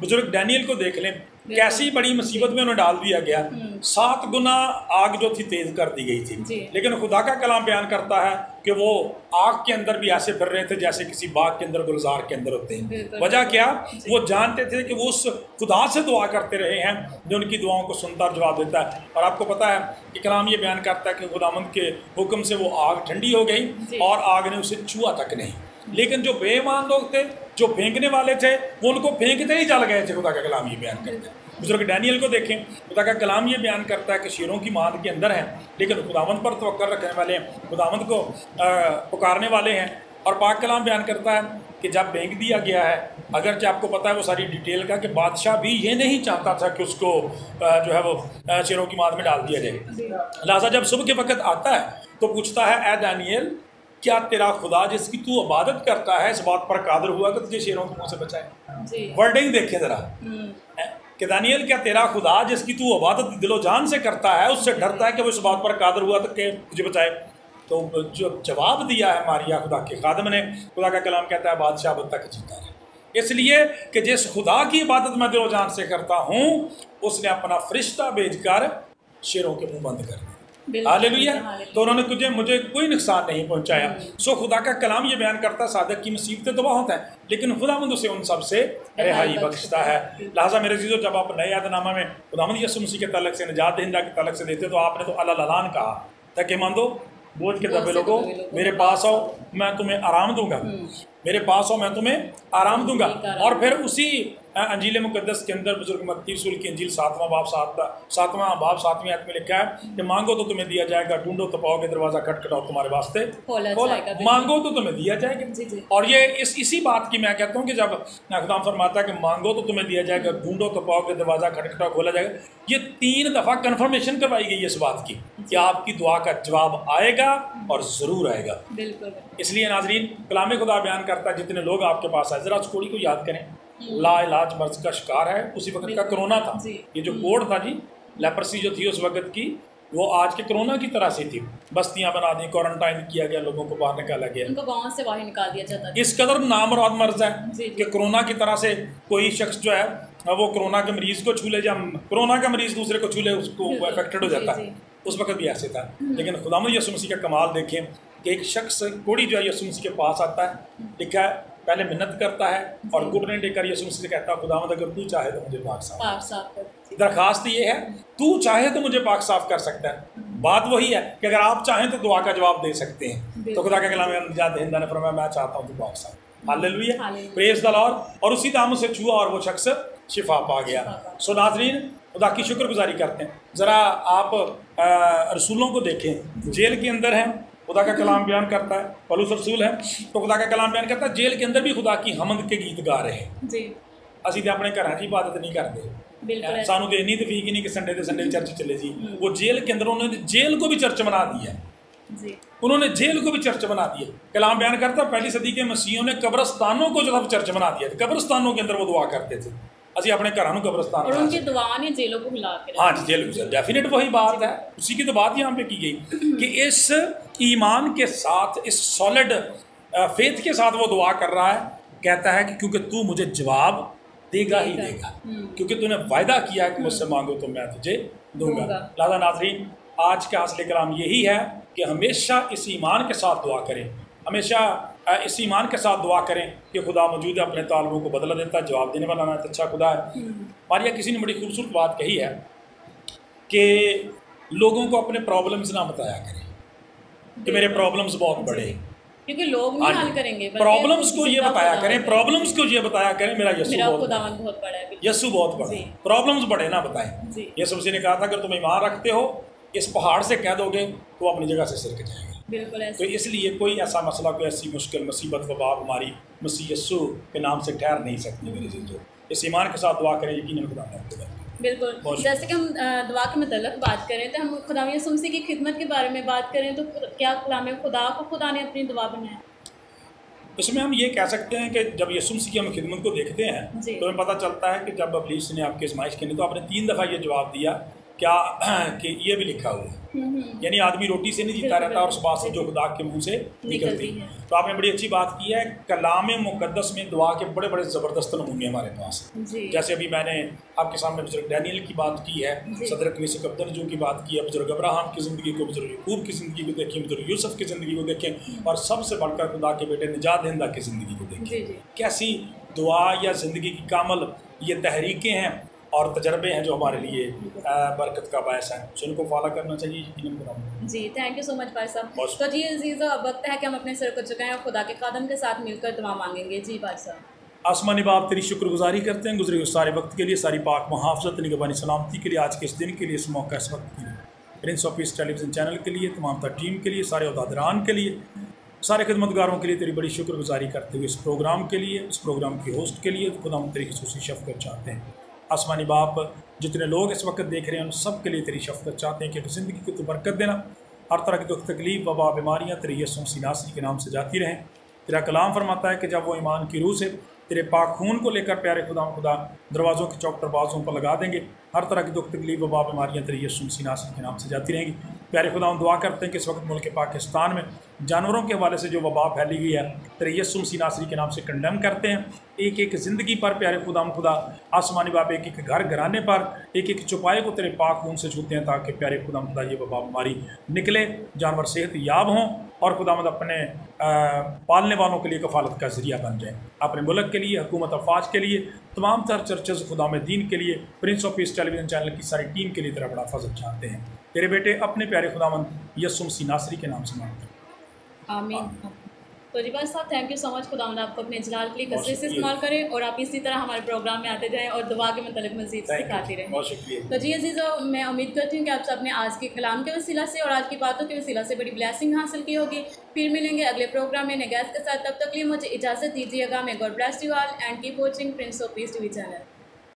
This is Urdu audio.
بزرگ ڈینیل کو دیکھ لیں، کیسی بڑی مصیبت میں انہیں ڈال دیا گیا، 7 گنا آگ جو تھی تیز کر دی گئی تھی، لیکن خدا کا کلام بیان کرتا ہے کہ وہ آگ کے اندر بھی ایسے پھر رہے تھے جیسے کسی باغ کے اندر گلزار کے اندر ہوتے ہیں۔ وجہ کیا؟ وہ جانتے تھے کہ وہ اس خدا سے دعا کرتے رہے ہیں جو ان کی دعاؤں کو سنتا اور جواب دیتا ہے۔ اور آپ کو پتہ ہے کہ کلام یہ بیان کرتا ہے کہ خداوند کے حکم سے وہ آگ ٹھنڈی ہو گئی اور آگ نے اسے چھوا تک نہیں، لیکن جو بے ایمان لوگ تھے، جو پھینکنے والے تھے، وہ ان کو پھینکتے ہی جل گئے تھے۔ خدا کا کلام یہ بیان کرتا ہے۔ بزرگ ڈینیل کو دیکھیں، خدا کا کلام یہ بیان کرتا ہے کہ شیروں کی ماند کے اندر ہیں، لیکن خداوند پر توقع رکھنے والے ہیں، خداوند کو پکارنے والے ہیں۔ اور پاک کلام بیان کرتا ہے کہ جب پھینک دیا گیا ہے، اگرچہ آپ کو پتہ ہے وہ ساری ڈیٹیل کا کہ بادشاہ بھی یہ نہیں چاہتا تھا کہ اس کو جو ہے وہ شیروں کی ماند میں ڈال دیا جائے، لہٰذا جب صبح کے وقت آتا ہے تو پوچھتا ہے اے دانیل، کیا تیرا خدا جس کی تو عبادت کرتا ہے اس بات پر قادر ہوا کہ تجھے شیروں کے منہ سے بچائے؟ ورڈنگ دیکھیں ذرا کہ دانیل، کیا تیرا خدا جس کی تو عبادت دل و جان سے کرتا ہے، اس سے ڈرتا ہے کہ وہ اس بات پر قادر ہوا تک کہ تجھے بچائے؟ تو جو جواب دیا ہے ماریا خدا کے خادم نے، خدا کا کلام کہتا ہے بادشاہ اب تک جیتا رہے، اس لیے کہ جس خدا کی عبادت میں دل و جان سے کرتا ہوں اس نے اپنا فرشتہ بھیج کر شیروں کے منہ بند کر دیا۔ ہاللیلویا۔ تو انہوں نے مجھے کوئی نقصان نہیں پہنچایا۔ سو خدا کا کلام یہ بیان کرتا ہے صادق کی مصیبتیں تو بہت ہیں، لیکن خداوند اسے ان سب سے رہائی بخشتا ہے۔ لہٰذا میرے عزیزو، جب آپ نئے عہد نامہ میں خداوند یسوع مسیح کے تعلق سے، نجات دہندہ کے تعلق سے دیتے تو آپ نے تو العلان کہا تھا کہ ماندو بوجھ کے دبے لوگوں میرے پاس آؤ میں تمہیں آرام دوں گا، میرے پاس آؤ میں تمہیں آرام دوں گا۔ اور پھر اسی انجیل مقدس کے اندر بزرگ متی رسول کی انجیل 7واں باب 7ویں آیت میں لکھا ہے کہ مانگو تو تمہیں دیا جائے گا، ڈھونڈو تو پاؤ گے، دروازہ کھٹکھٹاؤ تمہارے واسطے کھولا، مانگو تو تمہیں دیا جائے گا۔ اور یہ اسی بات کی میں کہتا ہوں کہ جب خدا فرماتا ہے کہ مانگو تو تمہیں دیا جائے گا، ڈھونڈو تو پاؤ گے، دروازہ کھٹکھٹاؤ کھولا جائے گا، یہ 3 دفعہ کنفرمیشن کروائی گئی ہے اس بات کی کہ آپ کی دعا کا جواب آئے گا اور ضرور آئے گا۔ اس لیے ناظرین، کلام خدا بیان کرتا ہے جتنے لوگ آپ کے پاس آئے، ذرا اس کوڑی کو یاد کریں، لا علاج مرض کا شکار ہے، اسی وقت کا کرونا تھا، یہ جو کوڑ تھا جی، لیپرسی جو تھی اس وقت کی، وہ آج کے کرونا کی طرح سے تھی، بستیاں بنا دی، کوارنٹائن کیا گیا، لوگوں کو باہر نکالا گیا، ان کو گاؤں سے باہر نکال دیا جاتا تھا۔ اس قدر نامراد مرض ہے کہ کرونا کی طرح سے کوئی شخص جو ہے وہ کرونا کے مریض کو چھو لے، جب کرونا کا مریض دوسرے کو چھو لے اس کو افیکٹڈ ہو جاتا ہے، اس وقت بھی ایسے تھا۔ لیکن خداوند یسوع مسیح کا کمال دیکھیں کہ ایک شخص کوڑی جو ہے یسوع مسیح کے پاس آتا ہے، لکھا ہے پہلے منت کرتا ہے اور گھٹنے ٹیک کر یسوع مسیح سے کہتا ہے خداوند اگر تو چاہے تو مجھے پاک صاف کر۔ درخواست یہ ہے تو چاہے تو مجھے پاک صاف کر سکتا ہے، بات وہی ہے کہ اگر آپ چاہیں تو دعا کا جواب دے سکتے ہیں۔ تو خدا کا کلام نجات دہندہ نے فرمایا میں چاہتا ہوں تو پاک صاف، ہاللیلویا، پریز دی لارڈ۔ اور اسی دامن سے چھوا اور وہ شخص شفا پا گیا۔ سو ناظرین، خدا کی شکر گزاری کرتے ہیں۔ ذرا آپ رسولوں کو دیکھیں، جیل کے اندر ہیں، خدا کا کلام بیان کرتا ہے، پولس رسول ہے تو خدا کا کلام بیان کرتا ہے جیل کے اندر بھی خدا کی حمد کے گیت گا رہے ہیں۔ جی اسی تو اپنے گھر کی عبادت نہیں کرتے، سانو تو اینی تفیق ہی نہیں کہ سنڈے سنڈے چرچ چلے جی۔ وہ جیل کے اندر انہوں نے جیل کو بھی چرچ بنا دیا، انہوں نے جیل کو بھی چرچ بنا دیا۔ کلام بیان کرتا ہے پہلی صدی کے مسیحوں نے قبرستانوں کو جو ہے چرچ بنا دیا تھا، قبرستانوں کے اندر وہ دعا کرتے تھے۔ اسی اپنے گھروں قبرستان اور ان کی دعا نے جیلوں کو ہلا کے، ہاں جی جیل کو، ڈیفینیٹ وہی بات ہے، اسی کی تو بات یہاں پہ کی گئی کہ اس ایمان کے ساتھ، اس سالڈ فیتھ کے ساتھ وہ دعا کر رہا ہے، کہتا ہے کہ کیونکہ تو مجھے جواب دے گا ہی دے گا، کیونکہ تو نے وعدہ کیا ہے کہ مجھ سے مانگو تو میں تجھے دوں گا۔ لہٰذا ناظرین، آج کا اصل کلام یہی ہے کہ ہمیشہ اس ایمان کے ساتھ دعا کریں، ہمیشہ اس ایمان کے ساتھ دعا کریں کہ خدا موجود ہے، اپنے طالبوں کو بدلہ دیتا ہے، جواب دینے والا نہایت اچھا خدا ہے۔ ماریا کسی نے بڑی خوبصورت بات کہی ہے کہ لوگوں کو اپنے پرابلمز نہ بتایا کریں کہ میرے پرابلمز بہت بڑے ہیں، کیونکہ لوگ نہیں حل کریں گے، پرابلمز کو یہ بتایا کریں، پرابلمز کو یہ بتایا کریں میرا یسوع بہت بڑا ہے، یسوع بہت بڑا ہے، پرابلمز بڑے نہ بتائیں۔ یسوع مسیح نے کہا تھا اگر تم ایمان رکھتے ہو اس پہاڑ سے کہہ دو گے تو اپنی جگہ سے سرک جائے گا۔ تو اس لیے کوئی ایسا مسئلہ، کوئی ایسی مشکل، مصیبت، وبا، ہماری مسیح یسوع کے نام سے ٹھہر نہیں سکتی۔ میرے عزیزو، اس ایمان کے ساتھ دعا کریں، یقیناً خدا آپ کو۔ بالکل، جیسے کہ ہم دعا کے متعلق بات کریں تو ہم خدا یسوع مسیح کی خدمت کے بارے میں بات کریں تو کیا کلام خدا کو خدا نے اپنی دعا بنایا؟ اس میں ہم یہ کہہ سکتے ہیں کہ جب یسوع مسیح کی ہم خدمت کو دیکھتے ہیں تو ہمیں پتہ چلتا ہے کہ جب ابلیس نے آپ کی آزمائش کی تو آپ نے 3 دفعہ یہ جواب دیا کیا کہ یہ بھی لکھا ہوا ہے، یعنی آدمی روٹی سے نہیں جیتا رہتا اور اس بات سے جو خدا کے منہ سے نکلتی ہے۔ تو آپ نے بڑی اچھی بات کی ہے، کلام مقدس میں دعا کے بڑے بڑے زبردست نمونے ہمارے پاس ہیں۔ جیسے ابھی میں نے آپ کے سامنے بزرگ ڈینیل کی بات کی ہے، صدر کنیسہ کبدرجوں کی بات کی ہے، بزرگ ابراہم کی زندگی کو، بزرگ یعقوب کی زندگی کو دیکھیں، بزرگ یوسف کی زندگی کو دیکھیں، اور سب سے بڑھ کر خدا کے بیٹے نجات دہندہ کی زندگی کو دیکھیں۔ کیسی دعا یا زندگی کی کامل یہ تحریکیں ہیں اور تجربے ہیں جو ہمارے لیے برکت کا باعث ہیں، ان کو فالو کرنا چاہیے یقیناً۔ جی تھینک یو سو مچ بھائی صاحب۔ تو جی عزیزو، اب وقت ہے کہ ہم اپنے سر کو جھکائیں اور خدا کے خادم کے ساتھ مل کر دعا مانگیں گے۔ جی بھائی صاحب۔ آسمانی باپ تیری شکر گزاری کرتے ہیں گزرے ہوئے سارے وقت کے لیے، ساری پاک محافظت نگہبانی سلامتی کے لیے، آج کے اس دن کے لیے، اس موقع اس وقت کے لیے، prince of peace television channel کے لیے، تمام تر ٹیم کے لیے، سارے عہدیداران کے لیے، سارے خدمتگاروں کے لیے تیری بڑی شکر گزاری کرتے ہوئے اس پروگرام کے لیے، اس پروگرام کی ہوسٹ کے لیے خدا ہم تیری خصوصی شفقت چاہتے ہیں۔ آسمانی باپ جتنے لوگ اس وقت دیکھ رہے ہیں ان سب کے لیے تیری شفقت چاہتے ہیں کہ زندگی کو تو برکت دینا، ہر طرح کی دکھ تکلیف وبا بیماریاں تیرے یسوع مسیح ناصری کے نام سے جاتی رہیں۔ تیرا کلام فرماتا ہے کہ جب وہ ایمان کی روح سے تیرے پاک خون کو لے کر پیارے خدا دروازوں کے چوک دروازوں پر لگا دیں گے، ہر طرح کی دکھ تکلیف وبا بیماریاں تیرے یسوع مسیح ناصری کے نام سے جاتی رہیں گی۔ پیارے خدا ہم دعا کرتے ہیں کہ اس وقت ملک پاکستان میں جانوروں کے حوالے سے جو وبا پھیلی گئی ہے تیرے یسوع مسیح ناصری کے نام سے کنڈیم کرتے ہیں۔ ایک ایک زندگی پر پیارے خدا آسمانی باپ، ایک ایک گھر گھرانے پر، ایک ایک چوپائے کو تیرے پاک خون سے چھوتے ہیں تاکہ پیارے خدا یہ وبا بیماری نکلے، جانور صحت یاب ہوں اور خداوند اپنے پالنے والوں کے لیے کفالت کا ذریعہ بن جائیں۔ اپنے ملک کے لیے، حکومت افواج کے لیے، تمام تر چرچز خدا میں دین کے لیے، prince of peace television channel کی ساری ٹیم کے لیے تیرا بڑا فضل چاہتے ہیں۔ تیرے بیٹے اپنے پیارے خداوند یسوع مسیح ناصری کے نام سے مانگتے ہیں، آمین۔ تو جی بھائی صاحب تھینک یو سو مچ، خداوند آپ کو اپنے جلال کے لیے کثرت سے استعمال کریں اور آپ اسی طرح ہمارے پروگرام میں آتے جائیں اور دعا کے متعلق مزید سکھاتے رہیں۔ بہت شکریہ۔ تو جی عزیزو، میں امید کرتی ہوں کہ آپ سب نے آج کے کلام کے وسیلہ سے اور آج کی باتوں کے وسیلہ سے بڑی بلیسنگ حاصل کی ہوگی۔ پھر ملیں گے اگلے پروگرام میں نئے گیسٹ کے ساتھ، تب تک لیے مجھے اجازت دیجیے گا۔ میں God bless you all and keep watching prince of piece T V channel.